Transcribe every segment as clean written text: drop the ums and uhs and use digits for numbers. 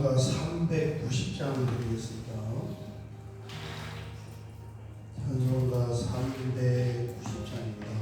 찬송가 390장 드리겠습니다. 찬송가 390장입니다.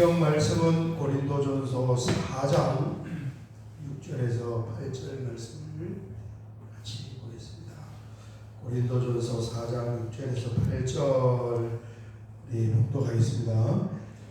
성경 말씀은 고린도전서 4장 6절에서 8절 말씀을 같이 보겠습니다. 고린도전서 4장 6절에서 8절 우리 봉독하겠습니다.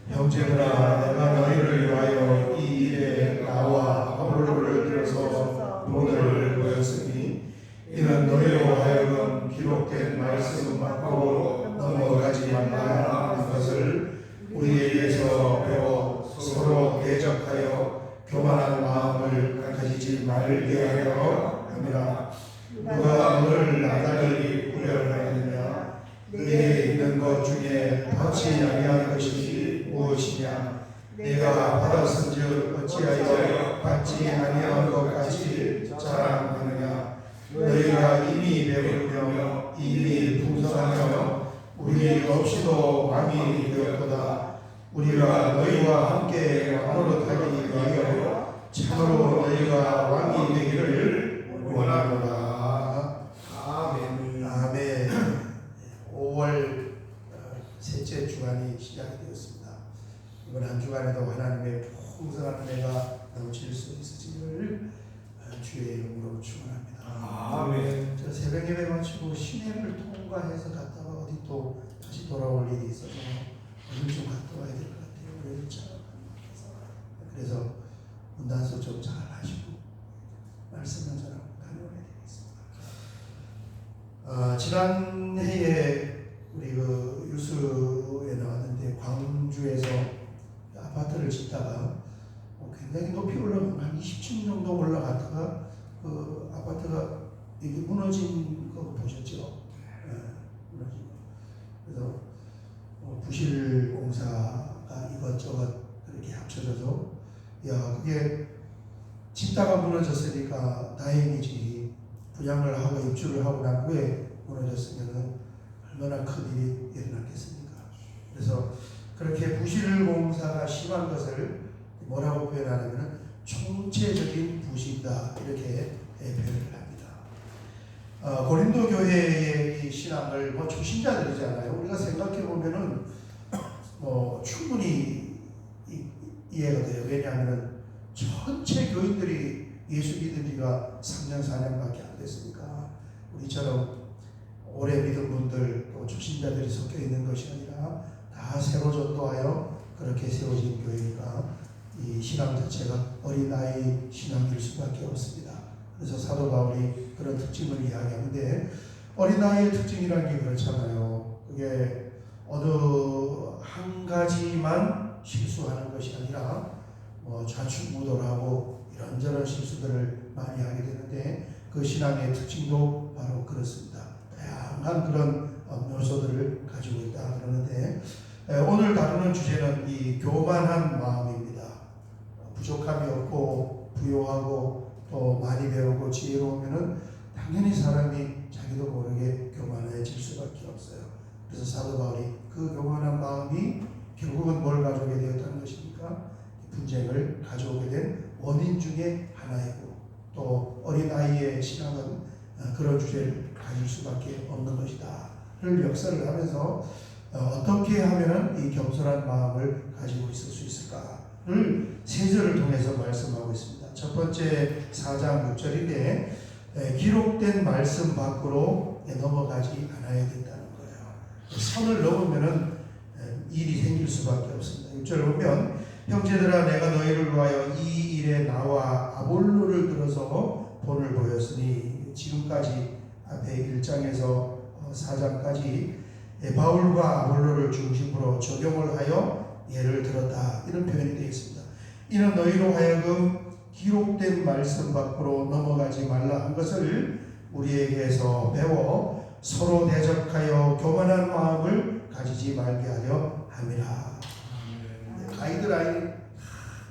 형제들아, 내가 너희를 위하여 이 일에 나와 바울을 들어서 돈을 보였으니 이는 너희로 하여금 기록된 말씀 밖으로 넘어가지 말라 하는 것을 우리에게서 배워 서로 대적하여 교만한 마음을 가지지 말게 하려 함이라. 누가 너를 나다리 구별하느냐? 너희에 있는 것 중에 받지 아니한 것이 무엇이냐? 내가 받았은즉 어찌하여 받지 아니한 것 같이 자랑하느냐? 너희가 이미 배부르며 이미 풍성하며 우리 없이도 왕이 되었도다. 우리가 너희와 함께 왕으로 타기 위하여 참으로 너희가 왕이 되기를 원하노라. 아멘. 아멘. 5월 셋째 주간이 시작이 되었습니다. 이번 한 주간에도 하나님의 풍성한 은혜가 넘칠 수 있으시기를 주의 이름으로 축원합니다. 아멘. 저 새벽 예배 마치고 시내를 통과해서 갔다가 어디 또 다시 돌아올 일이 있어서 오늘 좀 갔다 와야 될 것 같아요. 월요일처럼. 그래서 문단속 좀 잘 하시고 말씀은 저랑 다녀와야 되겠습니다. 지난해에 우리 그 뉴스에 나왔는데 광주에서 아파트를 짓다가 굉장히 높이 올라가면 한 20층 정도 올라갔다가 그 아파트가 이게 무너진 거 보셨죠? 네, 무너진 거. 그래서 부실 공사가 이것저것 그렇게 합쳐져서 야 그게 짓다가 무너졌으니까 다행이지 분양을 하고 입주를 하고 난 후에 무너졌으면 얼마나 큰 일이 일어났겠습니까? 그래서 그렇게 부실 공사가 심한 것을 뭐라고 표현하냐면 총체적인 부실이다 이렇게 표현을 합니다. 고린도 교회의 이 신앙을 초신자들이잖아요. 우리가 생각해 보면은 충분히 이해가 돼요. 왜냐하면 전체 교인들이 예수 믿은 지가 3년 4년밖에 안 됐으니까 우리처럼 오래 믿은 분들 또 초신자들이 섞여 있는 것이 아니라 다 새로 전도하여 그렇게 세워진 교회니까 이 신앙 자체가 어린아이 신앙일 수밖에 없습니다. 그래서 사도 바울이 그런 특징을 이야기하는데 어린아이의 특징이라는 게 그렇잖아요. 그게 어느 한 가지만 실수하는 것이 아니라 좌충우돌하고 이런저런 실수들을 많이 하게 되는데 그 신앙의 특징도 바로 그렇습니다. 다양한 그런 요소들을 가지고 있다 그러는데 오늘 다루는 주제는 이 교만한 마음입니다. 부족함이 없고 부요하고 또 많이 배우고 지혜로우면은 당연히 사람이 자기도 모르게 교만해질 수밖에 없어요. 그래서 사도 바울이 그 교만한 마음이 결국은 뭘 가져오게 되었다는 것입니까? 분쟁을 가져오게 된 원인 중에 하나이고 또 어린아이의 신앙은 그런 주제를 가질 수밖에 없는 것이다 를 역설을 하면서 어떻게 하면 이 겸손한 마음을 가지고 있을 수 있을까를 세 절을 통해서 말씀하고 있습니다. 첫 번째 4장 6절인데 기록된 말씀 밖으로 넘어가지 않아야 된다는 거예요. 선을 넘으면은 일이 생길 수밖에 없습니다. 6절 보면 형제들아 내가 너희를 위하여 이 일에 나와 아볼로를 들어서 본을 보였으니 지금까지 앞에 1장에서 4장까지 바울과 아볼로를 중심으로 적용을 하여 예를 들었다 이런 표현이 되어 있습니다. 이는 너희로 하여금 기록된 말씀 밖으로 넘어가지 말라 한 것을 우리에게서 배워 서로 대적하여 교만한 마음을 가지지 말게 하려 함이라. 가이드라인,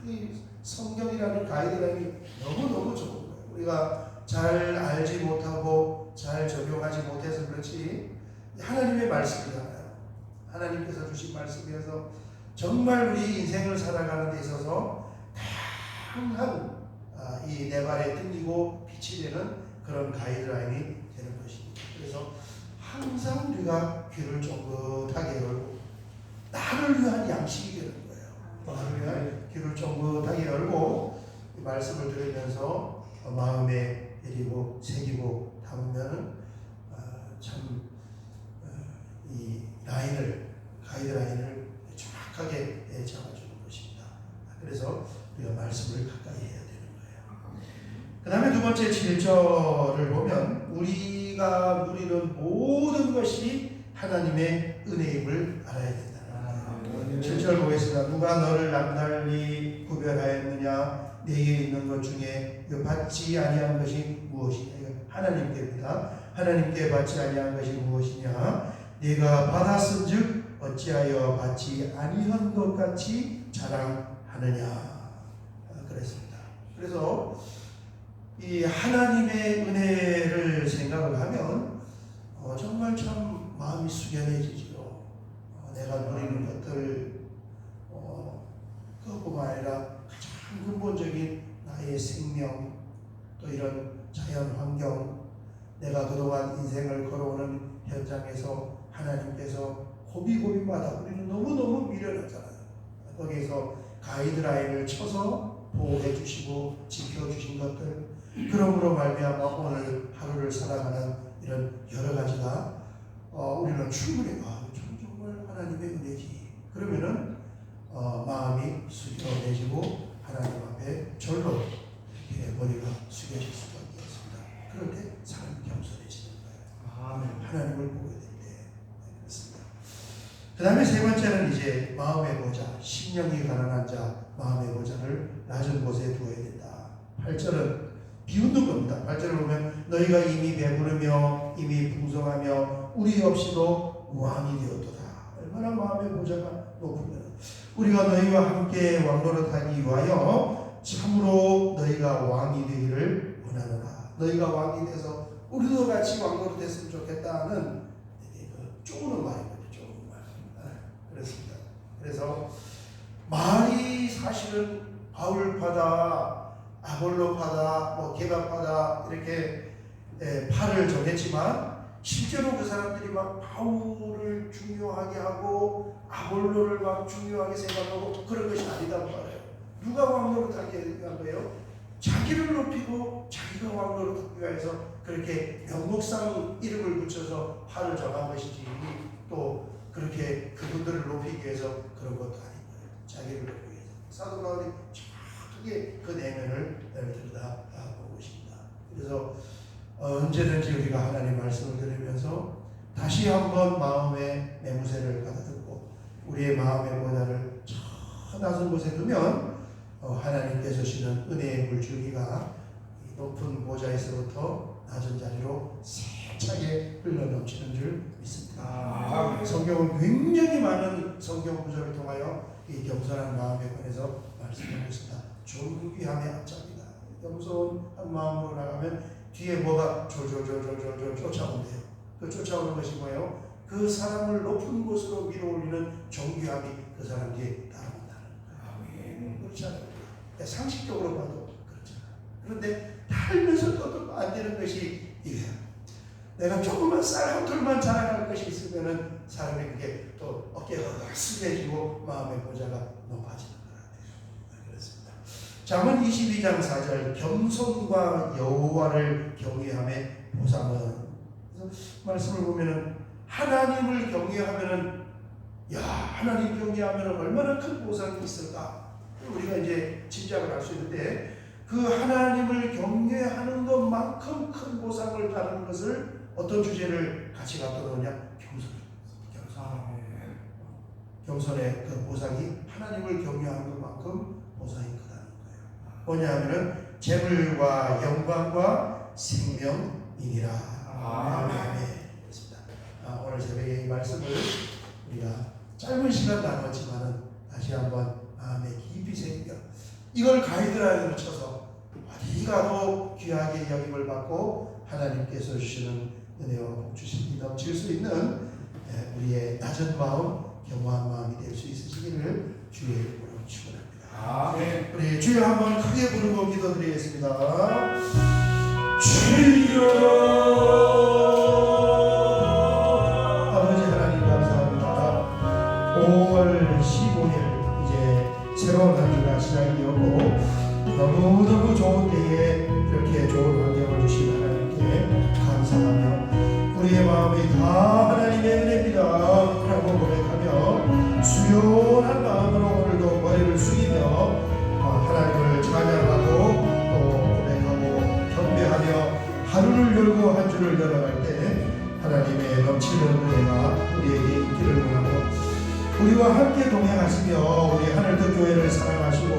이 성경이라는 가이드라인이 너무너무 좋은 거예요. 우리가 잘 알지 못하고 잘 적용하지 못해서 그렇지 하나님의 말씀이잖아요. 하나님께서 주신 말씀이어서 정말 우리 인생을 살아가는 데 있어서 다양한 이 내 발에 튕기고 빛이 되는 그런 가이드라인이 되는 것입니다. 그래서 항상 우리가 귀를 쫑긋하게 열고 나를 위한 양식이 되는 거예요. 나를 위한 귀를 쫑긋하게 열고 이 말씀을 들으면서 마음에 내리고 새기고 담으면은 참 이 가이드라인을 정확하게 잡아주는 것입니다. 그래서 우리가 말씀을 가까이 해야 되는 거예요. 그 다음에 두 번째 7절을 보면 우리가 누리는 모든 것이 하나님의 은혜임을 알아야 된다는 거예요. 7절 보겠습니다. 누가 너를 남달리 구별하였느냐 내게 있는 것 중에 받지 아니한 것이 무엇이냐. 하나님께입니다. 하나님께 받지 아니한 것이 무엇이냐. 네가 받았은즉 어찌하여 받지 아니한 것 같이 자랑하느냐 그랬습니다. 그래서 이 하나님의 은혜를 생각을 하면 정말 참 마음이 숙연해지죠. 내가 누리는 것들 그것뿐만 아니라 가장 근본적인 나의 생명 또 이런 자연 환경 내가 그동안 인생을 걸어오는 현장에서 하나님께서 고비고비마다 우리는 너무너무 미련하잖아요. 거기에서 가이드라인을 쳐서 보호해 주시고 지켜주신 것들 그러므로 말미암아 오늘 하루를 살아가는 이런 여러 가지가 우리는 그러면 충분히 정말 하나님의 은혜지. 그러면은 마음이 숙여내지고 하나님 앞에 절로 이렇게 머리가 숙여질 수가 있습니다. 그럴 때 사람이 겸손해지는 거예요. 아멘. 하나님을 보게 될 때. 그렇습니다. 그 다음에 세 번째는 이제 마음의 보좌, 심령이 가난한 자 마음의 보좌를 낮은 곳에 두어야 된다. 8절은 비웃는 겁니다. 8절을 보면 너희가 이미 배부르며 이미 풍성하며 우리 없이도 왕이 되었도다. 얼마나 마음의 보좌가 높으면 우리가 너희와 함께 왕노릇하기 위하여 참으로 너희가 왕이 되기를 원하노라. 너희가 왕이 돼서 우리도 같이 왕노릇했으면 좋겠다는 쪼는 말이거든요. 쪼는 말. 그렇습니다. 그래서 말이 사실은 바울파다, 아볼로파다, 게바파다 이렇게 파를 정했지만 실제로 그 사람들이 막 바울을 중요하게 하고 아볼로를 막 중요하게 생각하고 그런 것이 아니단 말이에요. 누가 왕노릇하게 한 거예요? 자기를 높이고 자기가 왕노릇하기 위해서 그렇게 명목상 이름을 붙여서 파를 정한 것이지 또 그렇게 그분들을 높이기 위해서 그런 것도 아닌 거예요. 자기를 높이기 위해서. 사도 바울이 정확하게 그 내면을 들여다보고 있습니다. 그래서 언제든지 우리가 하나님 말씀을 들으면서 다시 한번 마음의 매무새를 가다듬고 우리의 마음의 보좌를 저 낮은 곳에 두면 하나님께서 주시는 은혜의 물줄기가 높은 보좌에서부터 낮은 자리로 세차게 흘러넘치는 줄 믿습니다. 성경은 굉장히 많은 성경 구절을 통하여 이 겸손한 마음에 관해서 말씀하고 있습니다. 존귀함의 앞잡이다. 겸손한 마음으로 나가면 뒤에 뭐가 졸졸졸졸졸 쫓아온대요. 그 쫓아오는 것이 뭐예요? 그 사람을 높은 곳으로 밀어올리는 존귀함이 그 사람 뒤에 따라온다는 거예요. 그렇지 않아요? 상식적으로 봐도 그렇잖아요. 그런데 살면서 안 되는 것이 이거예요. 내가 조금만 쌀 한 톨만 자랑할 것이 있으면은 사람이 그게 또 어깨가 숙여지고 마음의 보좌가 높아지는 거라요. 그렇습니다. 잠언 22장 4절 겸손과 여호와를 경외함의 보상은 말씀을 보면은 하나님을 경외하면은 하나님 경외하면은 얼마나 큰 보상이 있을까? 우리가 이제 짐작을 할 수 있는데 그 하나님을 경외하는 것만큼 큰 보상을 따르는 것을 어떤 주제를 같이 갖다 놓으냐? 겸손의 그 보상이 하나님을 경외하는 것만큼 보상이 크다는 거예요. 뭐냐 하면은 재물과 영광과 생명이니라. 아멘. 그렇습니다. 오늘 새벽에 이 말씀을 우리가 짧은 시간 나눴지만은 다시 한번 마음에 깊이 새겨 이걸 가이드라인으로 쳐서 어디 가도 귀하게 여김을 받고 하나님께서 주시는 은혜와 복주심이 넘칠 수 있는 우리의 낮은 마음, 겸허한 마음이 될 수 있으시기를 주의 이름으로 축원합니다. 아멘. 우리 주여 한번 크게 부르고 기도드리겠습니다. 주여 아버지 하나님 감사합니다. 5월 15일 이제 새로운 한 주가 시작이 되었고 너무너무 좋은 때에 이렇게 좋은 환경을 주신 하나님께 감사하며 우리의 마음이 다 하나님의 은혜입니다 라고 고백하며 수요한 마음으로 오늘도 머리를 숙이며 하나님을 찬양하고 또 고백하고 경배하며 하루를 열고 한 주를 열어갈 때 하나님의 넘치는 은혜가 우리에게 있기를 원하고 우리와 함께 동행하시며 우리 하늘도 교회를 사랑하시고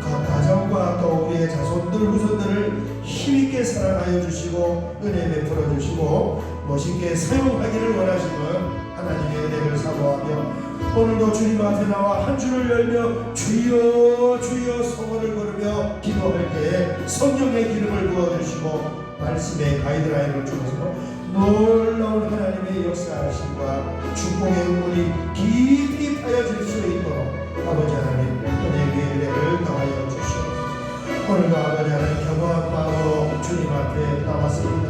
각 가정과 또 우리의 자손들 후손들을 힘있게 사랑하여 주시고 은혜 베풀어 주시고 멋있게 사용하기를 원하시는 하나님의 은혜를 사모하며 오늘도 주님 앞에 나와 한 주를 열며 주여 주여 성호를 부르며 기도할 때 성령의 기름을 부어주시고 말씀의 가이드라인을 주셔서 놀라운 하나님의 역사하심과 축복의 우물이 깊이 파여질 수 있도록 아버지 하나님 은혜의 은혜를 더하여 주시옵소서. 오늘도 아버지 하나님 겸허한 마음으로 주님 앞에 나왔습니다.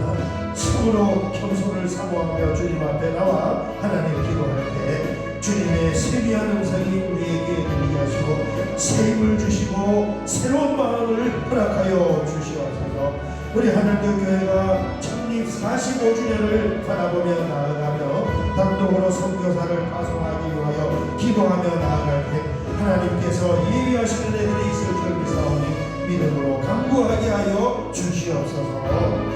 참으로 겸손을 사모하며 주님 앞에 나와 하나님 기도할 때 주님의 세미한 음성이 우리에게 들리게 하시고 새 힘을 주시고 새로운 마음을 허락하여 주시옵소서. 우리 하늘교 교회가 창립 45주년을 바라보며 나아가며 단독으로 선교사를 파송하기 위하여 기도하며 나아갈 때 하나님께서 예비하시는 애들이 있을 줄 믿사오니 믿음으로 간구하게 하여 주시옵소서.